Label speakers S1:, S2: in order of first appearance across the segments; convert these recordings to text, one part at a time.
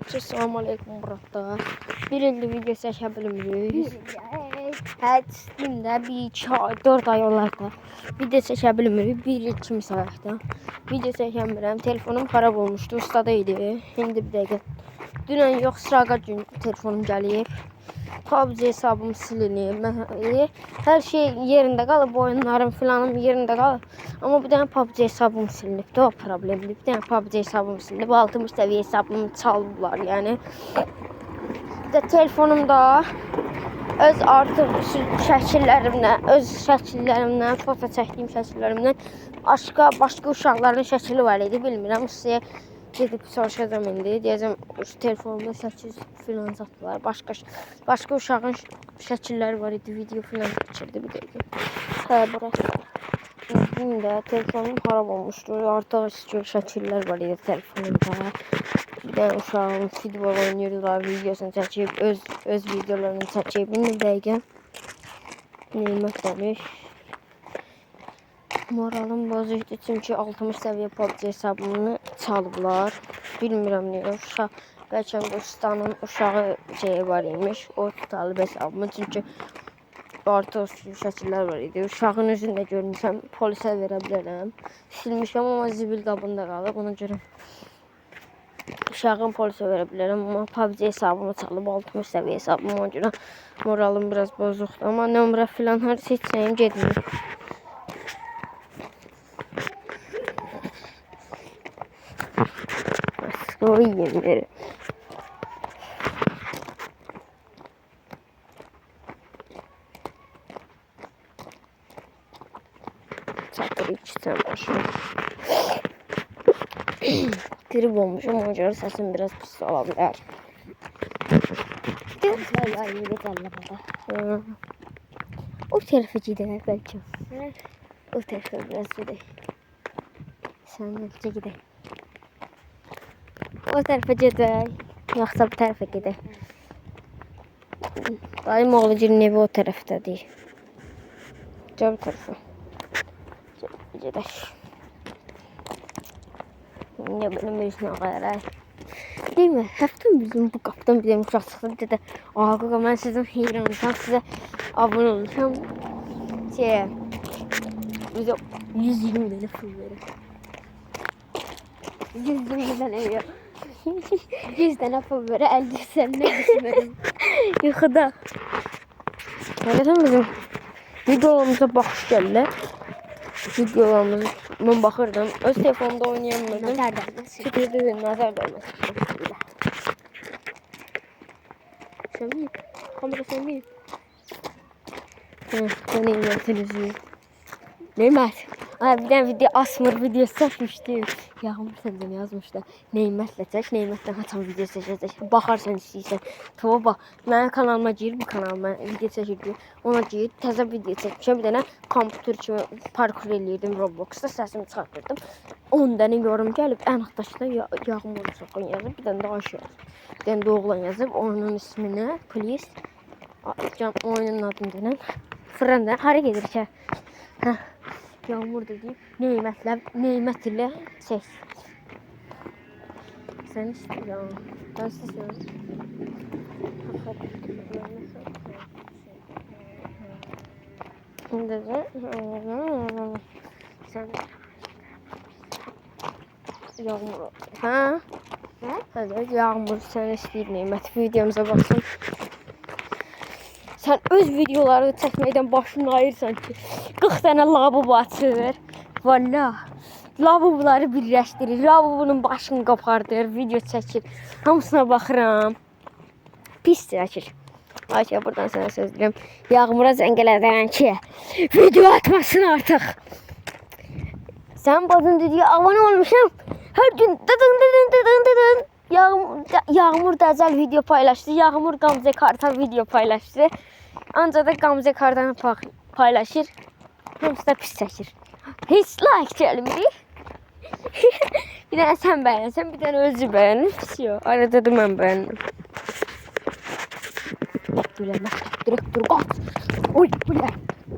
S1: Assalamu alaikum burada. Bir ildə video çəkə bilmirik. Hətta bir 4 ay olardı. Video çəkə bilmirik. Bir il kimi sayaqda. Video çəkəmirəm. Telefonum xarab olmuşdu. Ustada idi. İndi bir dəqiqə. Dünən yox, sırağa gün telefonum gəlib. PUBG hesabım silinib. Hər şey yerində qalıb, oyunlarım filanım yerində qalıb. Amma bir dənə PUBG hesabım silinibdi, o problemli. Bir dənə PUBG hesabım silinib, 60 səviyyə hesabımı çaldılar, yəni. Bir də telefonumda öz artıq şəkillərimdən, foto çəkdiyim şəkillərimdən başqa uşaqların şəkili var idi, bilmirəm. Sizə gedib soruşacağım indi. Deyəcəm, telefonumda 8 filan satdılar. Başqa uşağın şəkilləri var idi, video filan çəkirdi bir dəqiqə. Hə, burası. Bugün telefonum xarab olmuşdu. Artıq şəkillər var idi telefonumda. Bir dənə uşağın futbol oynayırdılar, videosunu çəkib, öz videolarını çəkib. Bir dəqiqə. Neymət demiş. Moralım bozukdu çünki 60 səviyyə PUBG hesabımı çalıblar. Bilmirəm niyə. Bəlkə ustanın uşağı var imiş. O tutalıb hesabımı çünki artıq şəkillər var idi. Uşağın üzündə görmüşəm, polisə verə bilərəm. Silmişəm amma zibil qabında qalıb. Ona görə uşağın polisə verə bilərəm. Amma PUBG hesabımı çalıb 60 səviyyə hesabımı. Ona görə moralım biraz bozukdur. Amma nömrə filan hər seçsəyim gedmir. O yemleri. Çatır içsem başım. Grip olmuşum, ona göre sesim biraz pis olabilir. O tarafa gidelim belki. O tarafa biraz gidelim. Sen de gidelim. O tarafa gidelim. Yoksa bu tarafa gidelim. Dayım oğlucunun evi o tarafta değil. Gel bu tarafa. Gidelim. Ne benim yüzüne qayaray. Değil mi? Həftən bizim bu qapıdan bir uşaq çıxdı. Dedi, qaqa mən sizin heyranıyam, sizə abunə olmuşam. Bizə 120 dənə pul verir. 120 dənə verir. 100 dənə pul verir, 50 səninə düşmədim. Yuxuda. Həqiqətən bizim videolarımıza baxış gəlirlər. Videolarımızı mən baxırdım. Öz telefonumda oynayamıyordum. Nazar dəyməsin. Şükür nazar dəyməsin. Şömiyim. Kamera şömiyim. Ben Neymət'in üzüyüm. Neymət. Bir tane video asmır videosu çəkmişdi. Yağmur səndən yazmışlar. Neymətlə çək. Neymətlə haçan video çəkəcək. Baxarsan istəyirsən. Tamam bax. Mənim kanalıma gir, bu kanalıma video çəkirdi. Ona gir, təzə video çəkmişəm. Bir dənə kompüter kimi parkur eləyirdim Robloxda. Səsimi çıxartırdım. 10 dənə yorum gəlib. Ən altdaşda Yağmur Soqon yazıb. Bir dənə də Ayşə yazıb. Bir dənə də oğlan yazıb. Onun ismini please. Oyunun adını denən. Fırında. Hara gedirik hə? Hə. Yağmur dedi. Neymət ilə çək. Sən istəyirəm. Ben istəyirəm. Şimdi de sen Yağmur. Ha? Evet, Yağmur sen istəyir Neymət videomuza baxsın. Sen öz videoları çəkməkdən başını ayırsan ki 40 dənə lavabo açır. Valla. Lavaboları birləşdirir. Lavabonun başını qapardır. Video çəkir. Hamısına baxıram. Pis çəkir. Ayşə buradan sənə söz deyirəm. Yağmura zəng elədən ki video atmasın artıq. Sən bazın dediyi abone olmuşam. Hər gün dıdın. Yağmur da özel video paylaştı. Yağmur Gamze Kartal video paylaştı. Ancaq da Gamze Kartal'ı paylaşır. Hamısı da pis çəkir. Heç like gəlmir. Bir dənə sən bəyənsən, bir dənə özü bəyənir. Arada da mən bəyəndim. Böyle direktör qaç. Oy, böyle.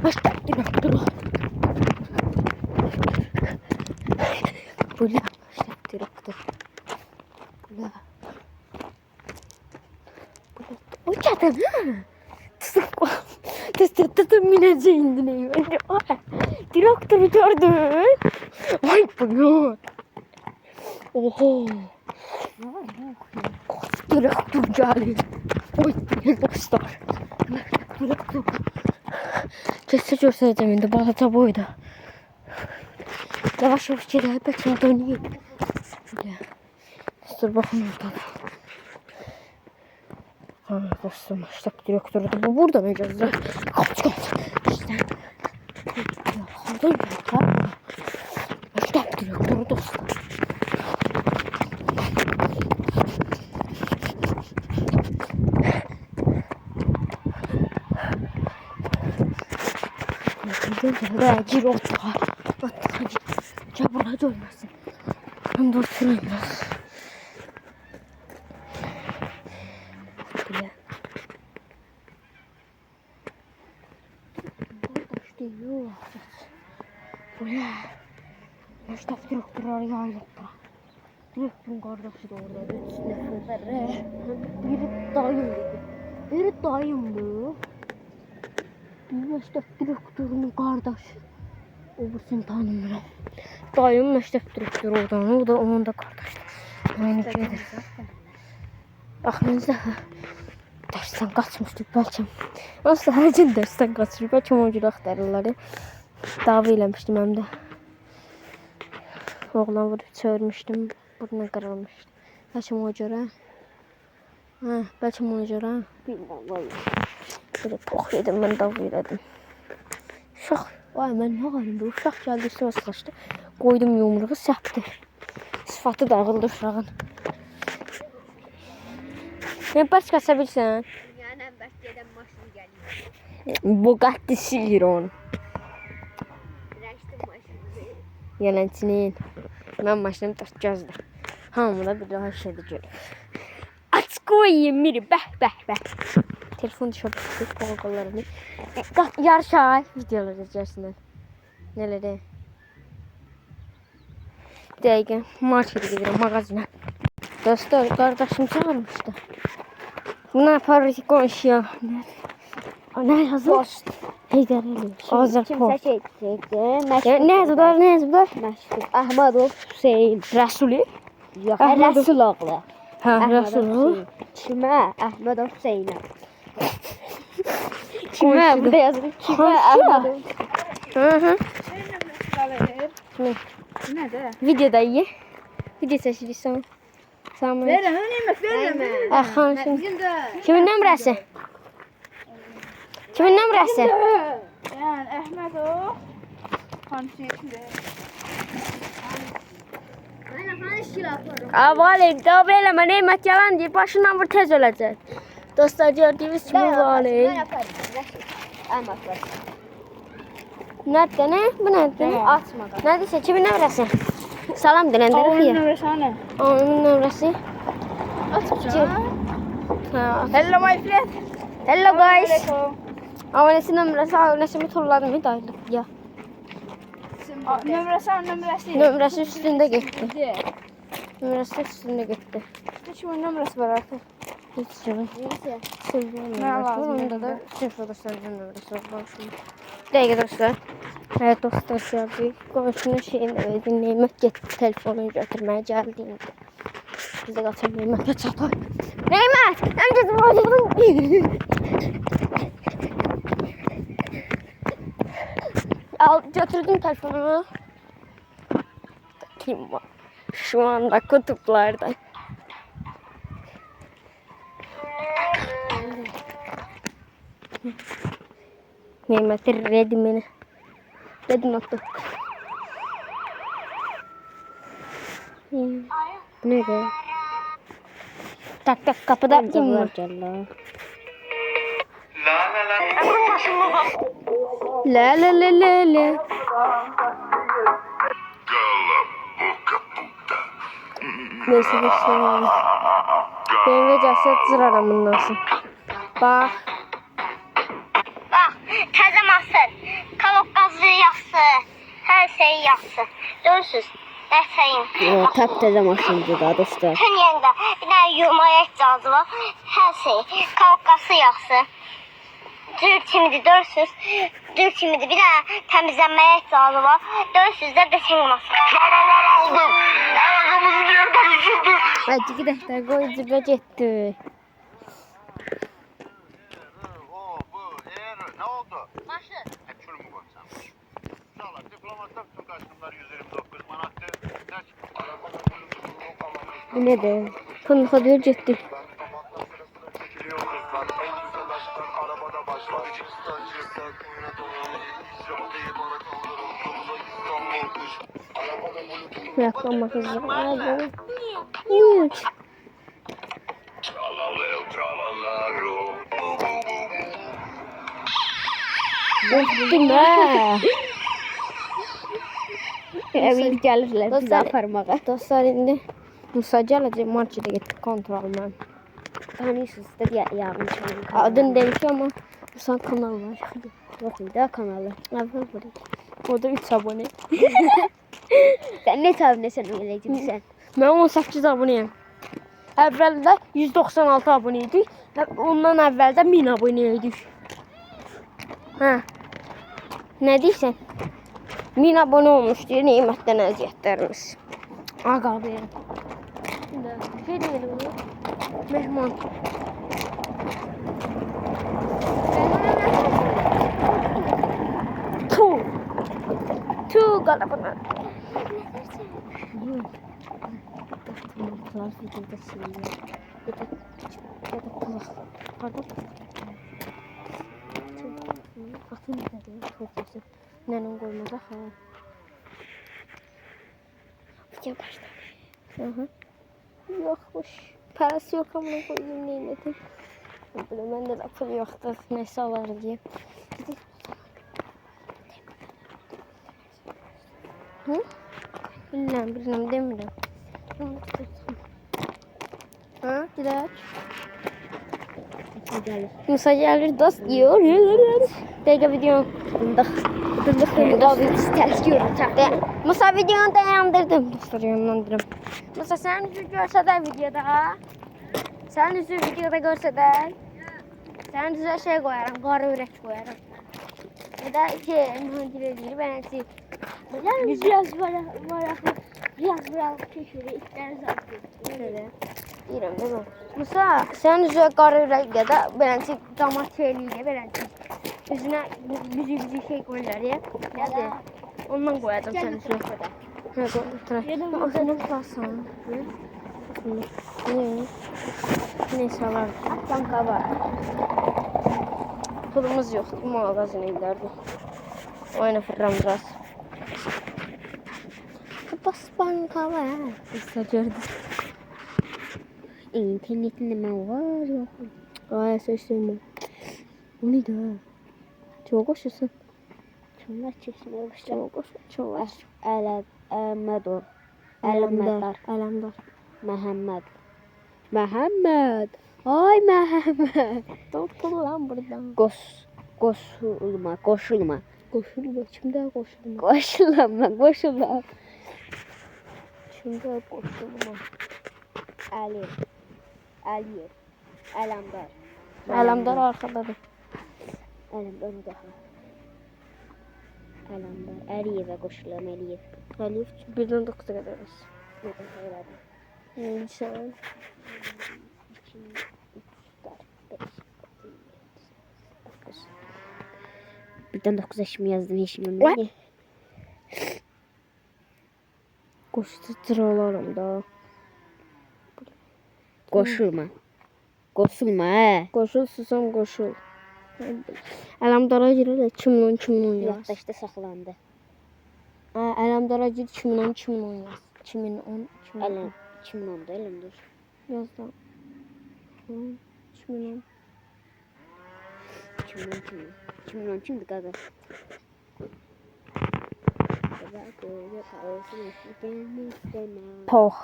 S1: Başlar direktör qaç. Böyle. Direktör. Böyle. O kadın ha. Tıstı mineceğin dineyi. Direktörü gördün. Ay bu. Oho. Direktör geldi. Oy dostlar. Direktör. Kesin göstereceğim indi balaca boyda. Yavaş yavaş geri bakayım döneyim. Şöyle. Dur bakın orada. Ha dostum işte direktörü de bu burada mı gözler? Kaç. İşte. Kaldım ya. İşte direktörü dostum. Buraya gir otur. Hadi. Ya burada olmasın. Ben de oturayım biraz. Böyle. İşte yok. Böyle. İşte direktörler yaylık bura. Direktörün kardeşi de orada. Biri dayım dedi. Biri dayımdı. Meslek direktörünün kardeşi. O bu seni tanımıyorum. Dayım meslek direktörü oradan. O da onun da kardeşi. Aynı şeydir. Aklınızda dersten kaçmıştık belki. Nasıl her gün dersten kaçırır. Belki o cür aktarırlar. Dava eləmişdim hem de. Oğlan vurup çağırmıştım. Buruna kırılmıştı. Belki ona göre. Belki ona göre. Bilmem. Böyle çok yedim ben dava elədim. Uşaq. Vay mən nə qalim? Uşaq gəldi üstümə sıxışdı. Qoydum yumruğu səpdi. Sıfatı dağıldı uşağın. Ne başqa bilsən?
S2: Yəni bəstədən maşın gəlir.
S1: Bu qətti sihir onu.
S2: Rəşdim maşını.
S1: Yələncinin. Mən maşınım dört gözlə. Hamıda bir daha şeydə görür. Aç koyayım biri. Bəh. Telefon dışarı kollarını. Yarışay videoları içerisinden. Neleri? Dəqiqə markete gidiyorum magazine. Dostlar kardeşim çağırmıştı. Buna aparır konuşuyor. Ne yazıyor? Post. Heydər Əliyev. Azər
S2: Kimsə şey çəkdi.
S1: Ne yazılar?
S2: Məşhur. Əhmədov Hüseyn.
S1: Rəsuli?
S2: Yox, Rəsul oğlu.
S1: Hə, Rəsul.
S2: Kimə? Əhmədov Hüseynə. Kimə? Burada yazılır. Kimə? Əhmədov.
S1: Hı.
S2: Nədir?
S1: Videoda iyi. Video çəkirsən. Tamam.
S2: Verəm.
S1: Axan şimdi. Kimin nömrəsi? Kimin nömrəsi?
S2: Yəni Əhmədov Hamşikli.
S1: Valim, daha eləmə, Neymət yalan deyir, başından vur tez öləcək. Dostlar gördüyünüz kimi Valim. Nədir, nə? Bu nədir?
S2: Açma.
S1: Nədirsə, kimin nömrəsi? Salam diləndirik
S2: Onun
S1: ya.
S2: nömrəsi nə?
S1: Onun nömrəsi.
S2: Açacağım.
S1: Hello my friend. Hello guys. Abonesi nömrəsi, abonəsimi turladım dayılıq ya.
S2: Nömrəsi.
S1: Nömrəsi üstündə getdi. Nömrəsi üstündə getdi.
S2: Kimin nömrəsi var artıq?
S1: Heç kimin.
S2: Nə lazım?
S1: Onda da sırf dostlarımın nömrəsi var. Dəqiqə dostlar. Evet dostlar gördük. Qonşunun şeyini verdi. Neymət getdi telefonunu götürməyə gəldi indi. Biz də qaçaq Neymətə çataq. Neymət! Ən gözüm acıdın. Al götürdüm telefonumu. Kim var? Şu anda kutuplarda. Neymət'i redimini. Redim attık. Bu neydi? Tak kapıda kim var? La. Neyse geçelim. Benim de ceset sıradan bundansın. Bak.
S3: Bax, təzə masır, kalok qazı yaxşı, hər şey yaxşı. Görürsüz, Nəsəyim.
S1: O tap təzə maşındır da dostlar.
S3: Bütün yerində bir dənə yumaya ihtiyacı var. Hər şey. Kavqası yaxşı. Dür kimidir, dörsüz. Dür kimidir. Bir dənə təmizlənməyə ihtiyacı var. Dörsüz də deşilməsin. Karalar aldım. Ayağımızı yerdən düşürdük.
S1: Hadi gidelim de koyucuya gitti.
S4: O, bu, ne oldu?
S3: Maşın.
S4: Şunu mu koysam? İnşallah diplomatlar bütün kaçtımlar 129 manattı. Ne çıktı?
S1: Bu ne de? Kanka diyor gitti. Reklam kızı. Evet. Dostum ha. Evet gelirler bizi aparmağa. Dostlar indi. Musa gələcək markete getdik kontrolman. Tanıyorsunuz da yarın adını demiş ama Musa kanal var. Yok idi kanalı. Evet var. O da 3 abone. Sen ne abonesin öyleydim sen? Ben 18 aboneyim. Əvvəldə 196 abone idik. Ondan əvvəl də 1000 abone idik. Hə. Nə deyirsən? 1000 abone olmuşdu, nimətdən əziyyətlərimiz. Ağa be. Şey deyirəm. Mehman. Tu qalabına. Kulak videoda siliyor. Ya da kulak. Pardon. Atın dedi. Fotosu. Nenin koymadı ha. Gel başla. Hı. Yokmuş. Parası yok ama koyayım neyledim. Böyle bende de pul yoktu. Neyse alır diye. Hı? Bilmem demiyorum. Ha, gidelim. Musa gelir dost yiyor. Peki video. Dındık. Ters yiyorum. Musa videonu dayandırdım. Dostlar yanlandırdım. Musa sen yüzü görse de videoda. Sen yüzü videoda görse de. Sen yüzüne şey koyarım. Karı ürek koyarım. Ya da mühendire değil. Ben hepsi.
S2: Biraz var. Biraz köşede itleriniz artık.
S1: Öyle. Deyirəm değil mi? Musa, sen yüzüne karı ürek ya da beləncə damat şeyliyle beləncə. Üzünə büzü şey koyurlar ya. Nədir? Ondan koyardım sen yüzüne. Hə, koyardım. O senin plasan. Neyse alarım.
S2: Banka var.
S1: Pulumuz yok. Mağazine giderdi. Oyna fırram biraz. Bas banka var. Kısa gördüm. İnternetinde mi var yok. Ay seçtim. O neydi ha? Çok hoşsun.
S2: Şunlar çeşmeye başladı.
S1: Çok hoş. Çok hoş.
S3: Ələmməd.
S1: Alamdar.
S3: Məhəmməd. Ay Məhəmməd.
S1: Toplu lan buradan.
S3: Qoşulma.
S1: Koşulma. Kimde koşulma?
S3: Qoşulma.
S1: Kimde koşulma?
S3: Əliyev. Ələmdar.
S1: Alamdar arkadadır.
S3: Ələmdar daha. Ələmdar. Əliyevə qoşulam Əliyev.
S1: Elif birden 9'a kadar.
S3: Elədim.
S1: İnsan.
S3: 2, 3, 4, 5, 6, 7, 8, 9. Birdən 9 yaşımı yazdım yaşımı.
S1: Koştu olalım da.
S3: Qoşulma. Qoşulma hə.
S1: Koşul susam koşul. Alamdara girer de kimin yaz.
S3: Yaddaşda saxlandı.
S1: Alamdara gir kimin yaz. Kimin
S3: 2010'da elimdir.
S1: Yaz da. Kimin
S3: 2010 kimdi qaqa?
S1: Poh.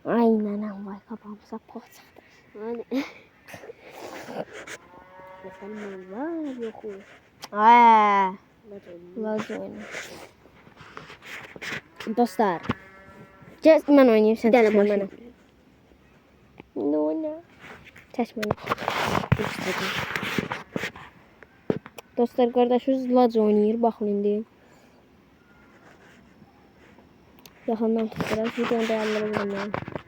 S1: Aynen vay kafamıza poh çıktı.
S3: Hani. Efendim var yok.
S1: Laz oyunu.
S3: Dostlar.
S1: Gəl mən oynayım, sən
S2: Dənə
S1: seçmə
S2: başla.
S1: mənə. Ne oyna? Seç mənə. Dostlar, qardaşımız Lac oynayır, baxın indi. Yaxından tuturam, videonu dayandıra bilmirəm.